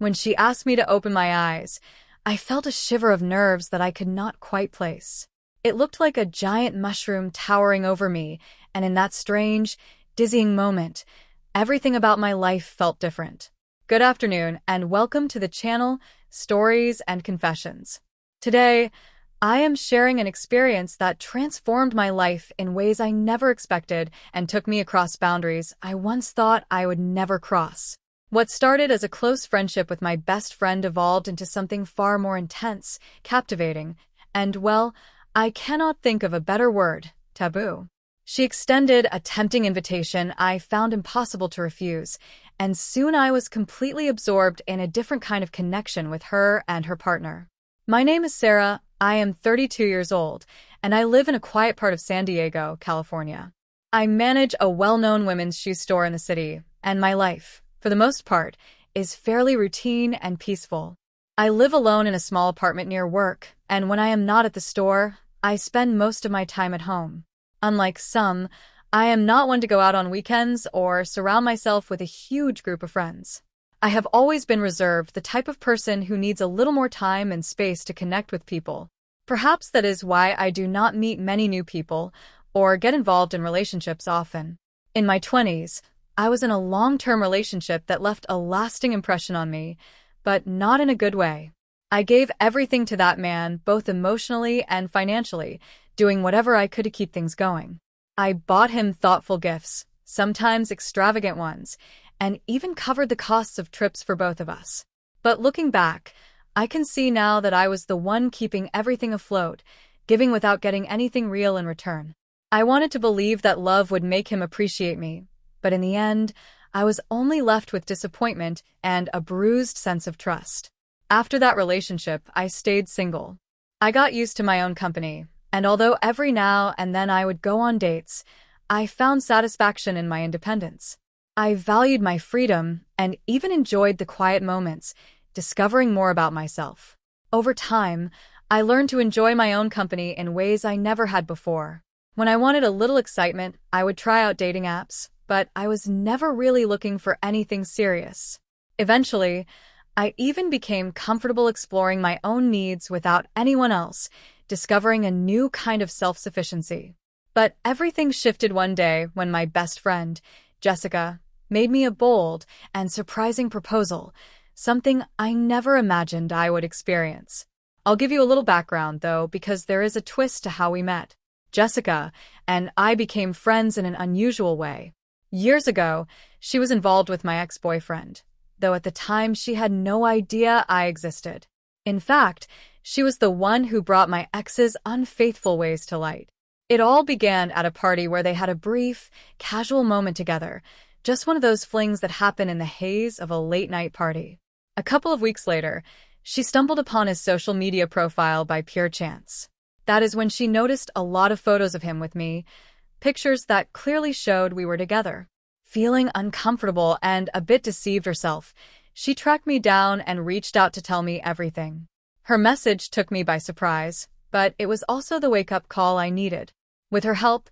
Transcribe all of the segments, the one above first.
When she asked me to open my eyes, I felt a shiver of nerves that I could not quite place. It looked like a giant mushroom towering over me, and in that strange, dizzying moment, everything about my life felt different. Good afternoon, and welcome to the channel, Stories and Confessions. Today, I am sharing an experience that transformed my life in ways I never expected and took me across boundaries I once thought I would never cross. What started as a close friendship with my best friend evolved into something far more intense, captivating, and, well, I cannot think of a better word: taboo. She extended a tempting invitation I found impossible to refuse, and soon I was completely absorbed in a different kind of connection with her and her partner. My name is Sarah, I am 32 years old, and I live in a quiet part of San Diego, California. I manage a well-known women's shoe store in the city, and my life, for the most part, is fairly routine and peaceful. I live alone in a small apartment near work, and when I am not at the store, I spend most of my time at home. Unlike some, I am not one to go out on weekends or surround myself with a huge group of friends. I have always been reserved, the type of person who needs a little more time and space to connect with people. Perhaps that is why I do not meet many new people or get involved in relationships often. In my 20s, I was in a long-term relationship that left a lasting impression on me, but not in a good way. I gave everything to that man, both emotionally and financially, doing whatever I could to keep things going. I bought him thoughtful gifts, sometimes extravagant ones, and even covered the costs of trips for both of us. But looking back, I can see now that I was the one keeping everything afloat, giving without getting anything real in return. I wanted to believe that love would make him appreciate me, but in the end, I was only left with disappointment and a bruised sense of trust. After that relationship, I stayed single. I got used to my own company, and although every now and then I would go on dates, I found satisfaction in my independence. I valued my freedom and even enjoyed the quiet moments, discovering more about myself. Over time, I learned to enjoy my own company in ways I never had before. When I wanted a little excitement, I would try out dating apps, but I was never really looking for anything serious. Eventually, I even became comfortable exploring my own needs without anyone else, discovering a new kind of self-sufficiency. But everything shifted one day when my best friend, Jessica, made me a bold and surprising proposal, something I never imagined I would experience. I'll give you a little background, though, because there is a twist to how we met. Jessica and I became friends in an unusual way. Years ago, she was involved with my ex-boyfriend, though at the time she had no idea I existed. In fact, she was the one who brought my ex's unfaithful ways to light. It all began at a party where they had a brief, casual moment together, just one of those flings that happen in the haze of a late-night party. A couple of weeks later, she stumbled upon his social media profile by pure chance. That is when she noticed a lot of photos of him with me, pictures that clearly showed we were together. Feeling uncomfortable and a bit deceived herself, she tracked me down and reached out to tell me everything. Her message took me by surprise, but it was also the wake-up call I needed. With her help,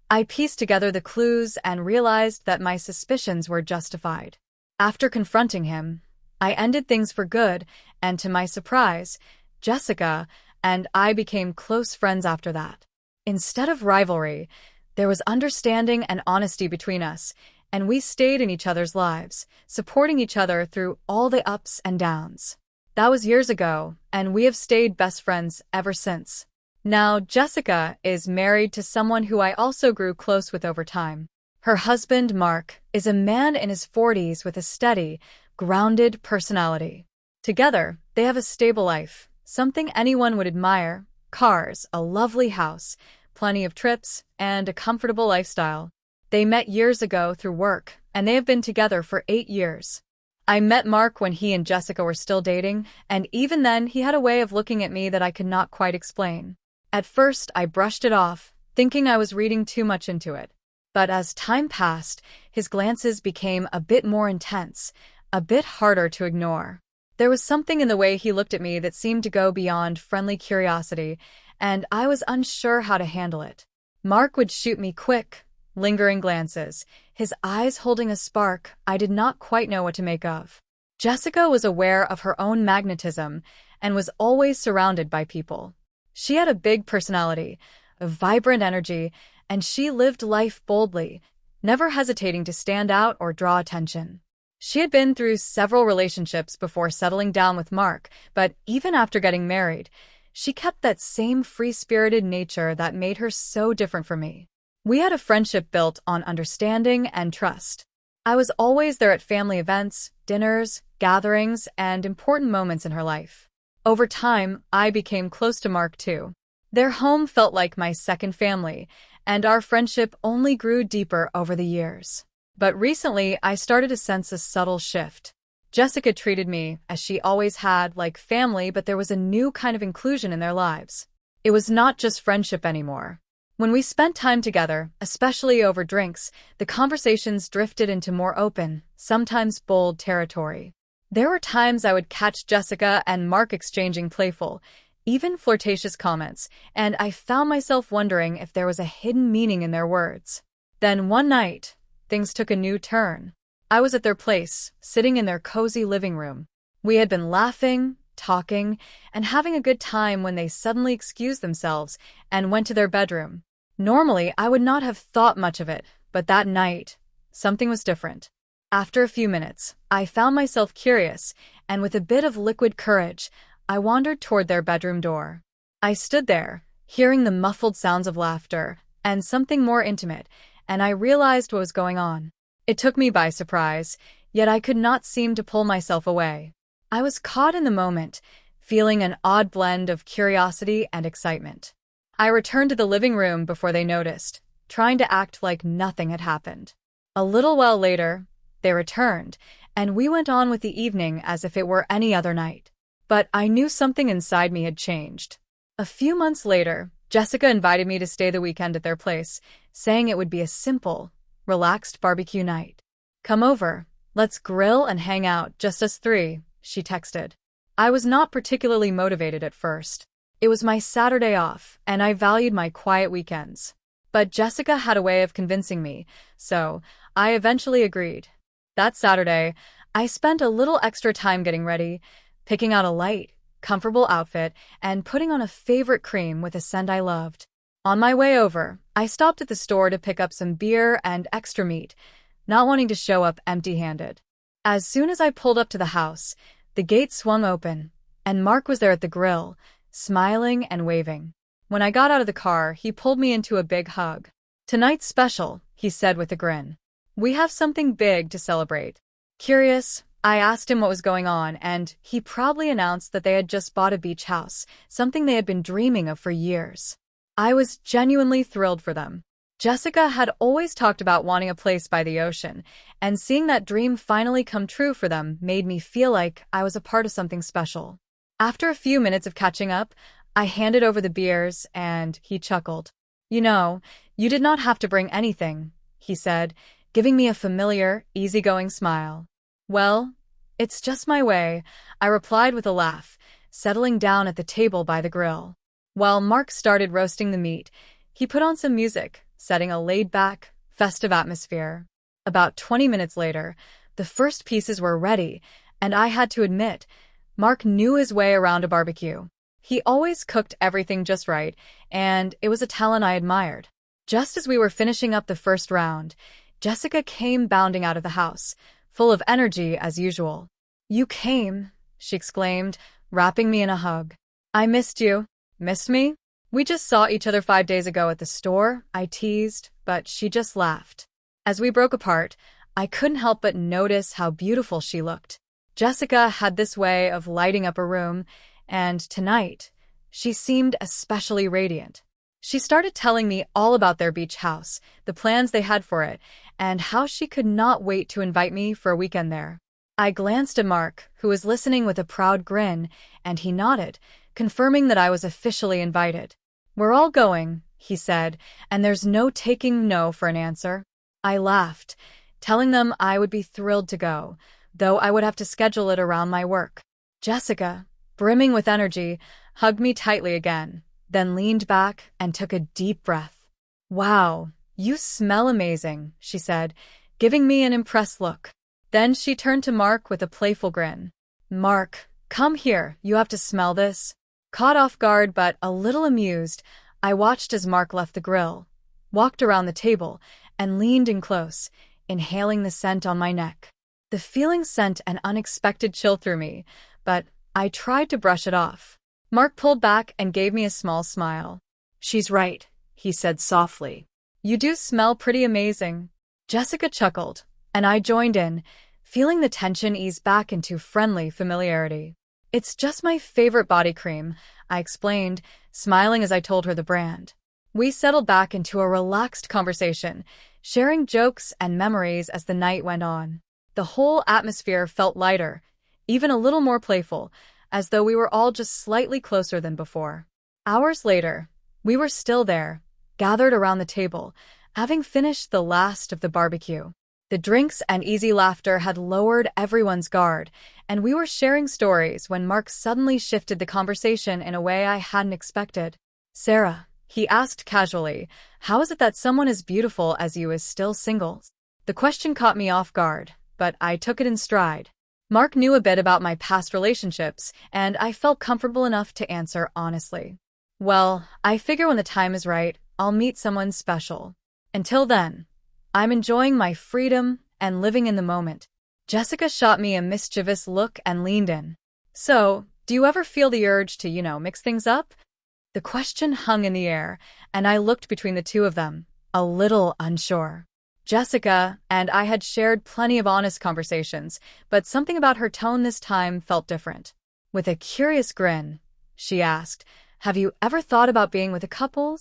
I pieced together the clues and realized that my suspicions were justified. After confronting him, I ended things for good, and to my surprise, Jessica and I became close friends after that. Instead of rivalry, there was understanding and honesty between us, and we stayed in each other's lives, supporting each other through all the ups and downs. That was years ago, and we have stayed best friends ever since. Now, Jessica is married to someone who I also grew close with over time. Her husband, Mark, is a man in his 40s with a steady, grounded personality. Together, they have a stable life, something anyone would admire: cars, a lovely house, plenty of trips, and a comfortable lifestyle. They met years ago through work, and they have been together for 8 years. I met Mark when he and Jessica were still dating, and even then he had a way of looking at me that I could not quite explain. At first, I brushed it off, thinking I was reading too much into it. But as time passed, his glances became a bit more intense, a bit harder to ignore. There was something in the way he looked at me that seemed to go beyond friendly curiosity, and I was unsure how to handle it. Mark would shoot me quick, lingering glances, his eyes holding a spark I did not quite know what to make of. Jessica was aware of her own magnetism and was always surrounded by people. She had a big personality, a vibrant energy, and she lived life boldly, never hesitating to stand out or draw attention. She had been through several relationships before settling down with Mark, but even after getting married, she kept that same free-spirited nature that made her so different from me. We had a friendship built on understanding and trust. I was always there at family events, dinners, gatherings, and important moments in her life. Over time, I became close to Mark too. Their home felt like my second family, and our friendship only grew deeper over the years. But recently, I started to sense a subtle shift. Jessica treated me, as she always had, like family, but there was a new kind of inclusion in their lives. It was not just friendship anymore. When we spent time together, especially over drinks, the conversations drifted into more open, sometimes bold territory. There were times I would catch Jessica and Mark exchanging playful, even flirtatious comments, and I found myself wondering if there was a hidden meaning in their words. Then one night, things took a new turn. I was at their place, sitting in their cozy living room. We had been laughing, talking, and having a good time when they suddenly excused themselves and went to their bedroom. Normally, I would not have thought much of it, but that night, something was different. After a few minutes, I found myself curious, and with a bit of liquid courage, I wandered toward their bedroom door. I stood there, hearing the muffled sounds of laughter, and something more intimate, and I realized what was going on. It took me by surprise, yet I could not seem to pull myself away. I was caught in the moment, feeling an odd blend of curiosity and excitement. I returned to the living room before they noticed, trying to act like nothing had happened. A little while later, they returned, and we went on with the evening as if it were any other night. But I knew something inside me had changed. A few months later, Jessica invited me to stay the weekend at their place, saying it would be a simple, relaxed barbecue night. "Come over, let's grill and hang out, just us three," she texted. I was not particularly motivated at first. It was my Saturday off, and I valued my quiet weekends. But Jessica had a way of convincing me, so I eventually agreed. That Saturday, I spent a little extra time getting ready, picking out a light, comfortable outfit, and putting on a favorite cream with a scent I loved. On my way over, I stopped at the store to pick up some beer and extra meat, not wanting to show up empty-handed. As soon as I pulled up to the house, the gate swung open, and Mark was there at the grill, smiling and waving. When I got out of the car, he pulled me into a big hug. "Tonight's special," he said with a grin. "We have something big to celebrate." Curious, I asked him what was going on, and he proudly announced that they had just bought a beach house, something they had been dreaming of for years. I was genuinely thrilled for them. Jessica had always talked about wanting a place by the ocean, and seeing that dream finally come true for them made me feel like I was a part of something special. After a few minutes of catching up, I handed over the beers, and he chuckled. "You know, you did not have to bring anything," he said, giving me a familiar, easygoing smile. "Well, it's just my way," I replied with a laugh, settling down at the table by the grill. While Mark started roasting the meat, he put on some music, setting a laid-back, festive atmosphere. About 20 minutes later, the first pieces were ready, and I had to admit, Mark knew his way around a barbecue. He always cooked everything just right, and it was a talent I admired. Just as we were finishing up the first round, Jessica came bounding out of the house, full of energy as usual. "You came," she exclaimed, wrapping me in a hug. "I missed you." "Missed me? We just saw each other 5 days ago at the store," I teased, but she just laughed. As we broke apart, I couldn't help but notice how beautiful she looked. Jessica had this way of lighting up a room, and tonight, she seemed especially radiant. She started telling me all about their beach house, the plans they had for it, and how she could not wait to invite me for a weekend there. I glanced at Mark, who was listening with a proud grin, and he nodded, confirming that I was officially invited. "We're all going," he said, "and there's no taking no for an answer." I laughed, telling them I would be thrilled to go, though I would have to schedule it around my work. Jessica, brimming with energy, hugged me tightly again, then leaned back and took a deep breath. "Wow, you smell amazing," she said, giving me an impressed look. Then she turned to Mark with a playful grin. Mark, come here, you have to smell this. Caught off guard but a little amused, I watched as Mark left the grill, walked around the table, and leaned in close, inhaling the scent on my neck. The feeling sent an unexpected chill through me, but I tried to brush it off. Mark pulled back and gave me a small smile. She's right, he said softly. You do smell pretty amazing. Jessica chuckled, and I joined in, feeling the tension ease back into friendly familiarity. It's just my favorite body cream, I explained, smiling as I told her the brand. We settled back into a relaxed conversation, sharing jokes and memories as the night went on. The whole atmosphere felt lighter, even a little more playful, as though we were all just slightly closer than before. Hours later, we were still there, gathered around the table, having finished the last of the barbecue. The drinks and easy laughter had lowered everyone's guard, and we were sharing stories when Mark suddenly shifted the conversation in a way I hadn't expected. Sarah, he asked casually, how is it that someone as beautiful as you is still single? The question caught me off guard, but I took it in stride. Mark knew a bit about my past relationships, and I felt comfortable enough to answer honestly. Well, I figure when the time is right, I'll meet someone special. Until then, I'm enjoying my freedom and living in the moment. Jessica shot me a mischievous look and leaned in. So, do you ever feel the urge to, mix things up? The question hung in the air, and I looked between the two of them, a little unsure. Jessica and I had shared plenty of honest conversations, but something about her tone this time felt different. With a curious grin, she asked, have you ever thought about being with a couple?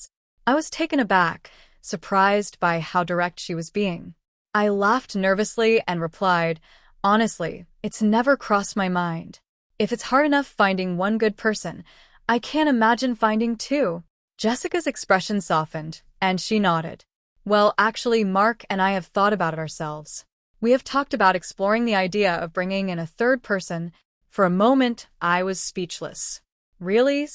I was taken aback, surprised by how direct she was being. I laughed nervously and replied, honestly, it's never crossed my mind. If it's hard enough finding one good person, I can't imagine finding two. Jessica's expression softened, and she nodded. Well, actually, Mark and I have thought about it ourselves. We have talked about exploring the idea of bringing in a third person. For a moment, I was speechless. Really?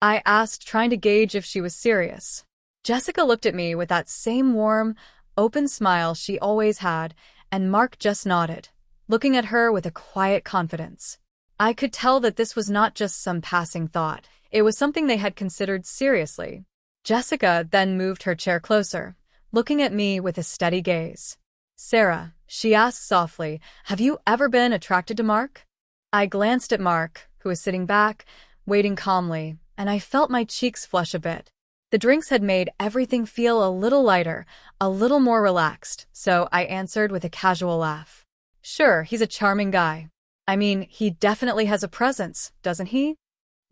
I asked, trying to gauge if she was serious. Jessica looked at me with that same warm, open smile she always had, and Mark just nodded, looking at her with a quiet confidence. I could tell that this was not just some passing thought. It was something they had considered seriously. Jessica then moved her chair closer, looking at me with a steady gaze. Sarah, she asked softly, have you ever been attracted to Mark? I glanced at Mark, who was sitting back, waiting calmly, and I felt my cheeks flush a bit. The drinks had made everything feel a little lighter, a little more relaxed, so I answered with a casual laugh. Sure, he's a charming guy. I mean, he definitely has a presence, doesn't he?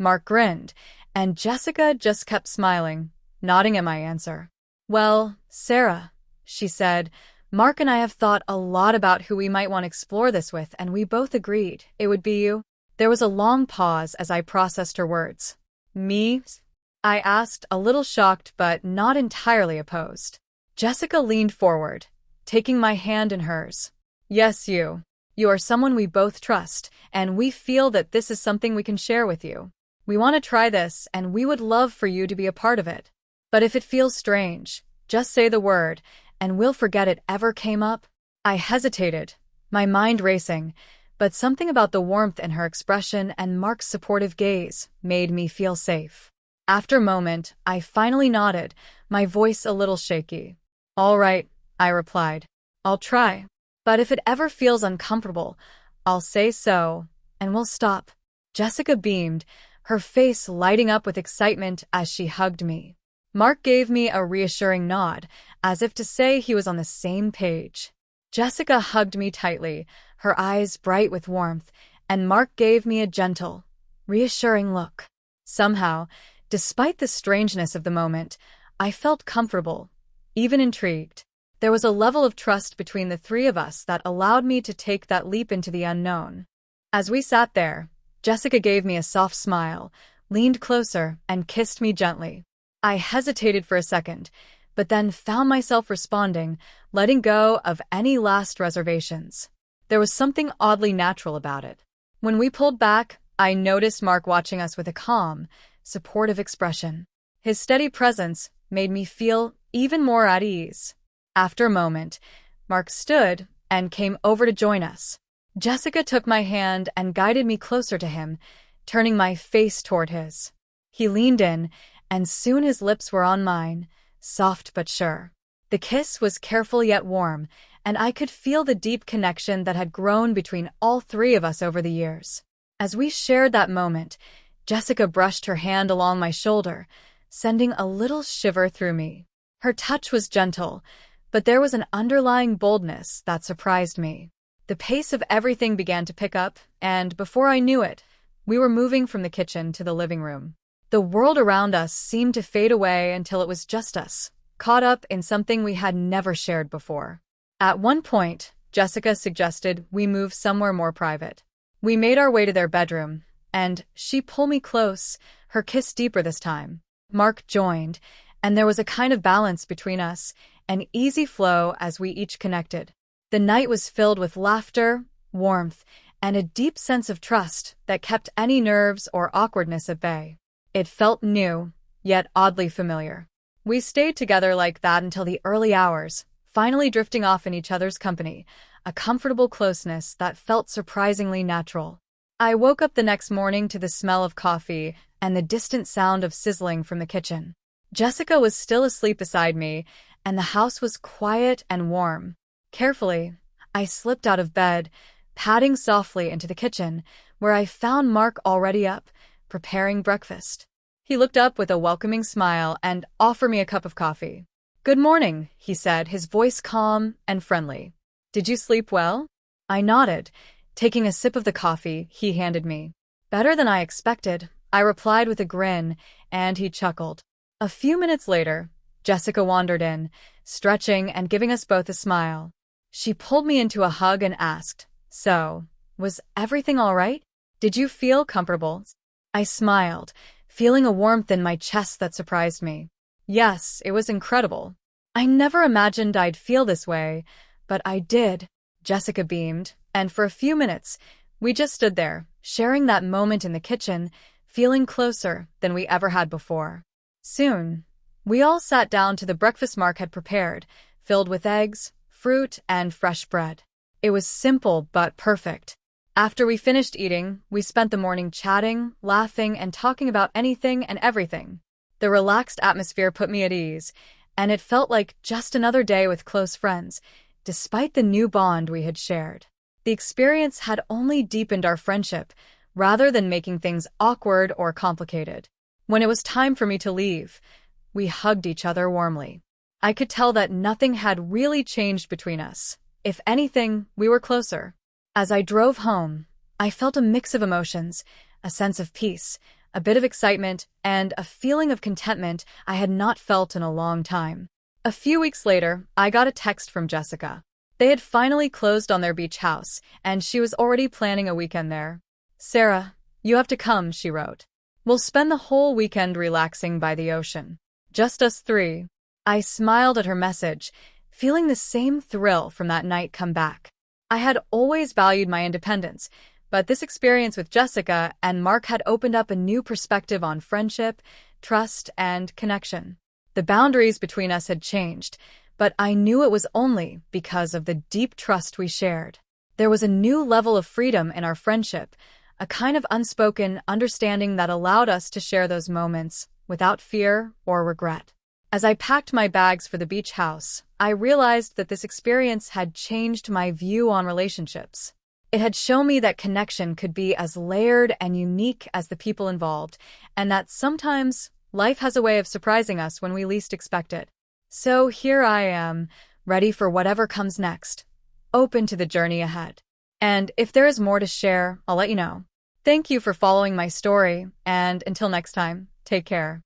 Mark grinned, and Jessica just kept smiling, nodding at my answer. Well, Sarah, she said, Mark and I have thought a lot about who we might want to explore this with, and we both agreed it would be you. There was a long pause as I processed her words. Me? I asked, a little shocked but not entirely opposed. Jessica leaned forward, taking my hand in hers. Yes, you. You are someone we both trust, and we feel that this is something we can share with you. We want to try this, and we would love for you to be a part of it. But if it feels strange, just say the word, and we'll forget it ever came up. I hesitated, my mind racing, but something about the warmth in her expression and Mark's supportive gaze made me feel safe. After a moment, I finally nodded, my voice a little shaky. All right, I replied. I'll try. But if it ever feels uncomfortable, I'll say so, and we'll stop. Jessica beamed, her face lighting up with excitement as she hugged me. Mark gave me a reassuring nod, as if to say he was on the same page. Jessica hugged me tightly, her eyes bright with warmth, and Mark gave me a gentle, reassuring look. Somehow, despite the strangeness of the moment, I felt comfortable, even intrigued. There was a level of trust between the three of us that allowed me to take that leap into the unknown. As we sat there, Jessica gave me a soft smile, leaned closer, and kissed me gently. I hesitated for a second, but then found myself responding, letting go of any last reservations. There was something oddly natural about it. When we pulled back, I noticed Mark watching us with a calm, supportive expression. His steady presence made me feel even more at ease. After a moment, Mark stood, and came over to join us. Jessica took my hand and guided me closer to him, turning my face toward his. He leaned in, and soon his lips were on mine, soft but sure. The kiss was careful yet warm, and I could feel the deep connection that had grown between all three of us over the years. As we shared that moment, Jessica brushed her hand along my shoulder, sending a little shiver through me. Her touch was gentle, but there was an underlying boldness that surprised me. The pace of everything began to pick up, and before I knew it, we were moving from the kitchen to the living room. The world around us seemed to fade away until it was just us, caught up in something we had never shared before. At one point, Jessica suggested we move somewhere more private. We made our way to their bedroom, and she pulled me close, her kiss deeper this time. Mark joined, and there was a kind of balance between us, an easy flow as we each connected. The night was filled with laughter, warmth, and a deep sense of trust that kept any nerves or awkwardness at bay. It felt new, yet oddly familiar. We stayed together like that until the early hours, finally drifting off in each other's company, a comfortable closeness that felt surprisingly natural. I woke up the next morning to the smell of coffee and the distant sound of sizzling from the kitchen. Jessica was still asleep beside me, and the house was quiet and warm. Carefully, I slipped out of bed, padding softly into the kitchen, where I found Mark already up, preparing breakfast. He looked up with a welcoming smile and offered me a cup of coffee. "Good morning," he said, his voice calm and friendly. "Did you sleep well?" I nodded, taking a sip of the coffee he handed me. "Better than I expected," I replied with a grin, and he chuckled. A few minutes later, Jessica wandered in, stretching and giving us both a smile. She pulled me into a hug and asked, "So, was everything all right? Did you feel comfortable?" I smiled, feeling a warmth in my chest that surprised me. "Yes, it was incredible. I never imagined I'd feel this way, but I did," Jessica beamed, and for a few minutes, we just stood there, sharing that moment in the kitchen, feeling closer than we ever had before. Soon, we all sat down to the breakfast Mark had prepared, filled with eggs, fruit, and fresh bread. It was simple but perfect. After we finished eating, we spent the morning chatting, laughing, and talking about anything and everything. The relaxed atmosphere put me at ease, and it felt like just another day with close friends, despite the new bond we had shared. The experience had only deepened our friendship, rather than making things awkward or complicated. When it was time for me to leave, we hugged each other warmly. I could tell that nothing had really changed between us. If anything, we were closer. As I drove home, I felt a mix of emotions, a sense of peace, a bit of excitement, and a feeling of contentment I had not felt in a long time. A few weeks later, I got a text from Jessica. They had finally closed on their beach house, and she was already planning a weekend there. "Sarah, you have to come," she wrote. "We'll spend the whole weekend relaxing by the ocean. Just us three." I smiled at her message, feeling the same thrill from that night come back. I had always valued my independence, but this experience with Jessica and Mark had opened up a new perspective on friendship, trust, and connection. The boundaries between us had changed, but I knew it was only because of the deep trust we shared. There was a new level of freedom in our friendship, a kind of unspoken understanding that allowed us to share those moments without fear or regret. As I packed my bags for the beach house, I realized that this experience had changed my view on relationships. It had shown me that connection could be as layered and unique as the people involved, and that sometimes life has a way of surprising us when we least expect it. So here I am, ready for whatever comes next, open to the journey ahead. And if there is more to share, I'll let you know. Thank you for following my story, and until next time, take care.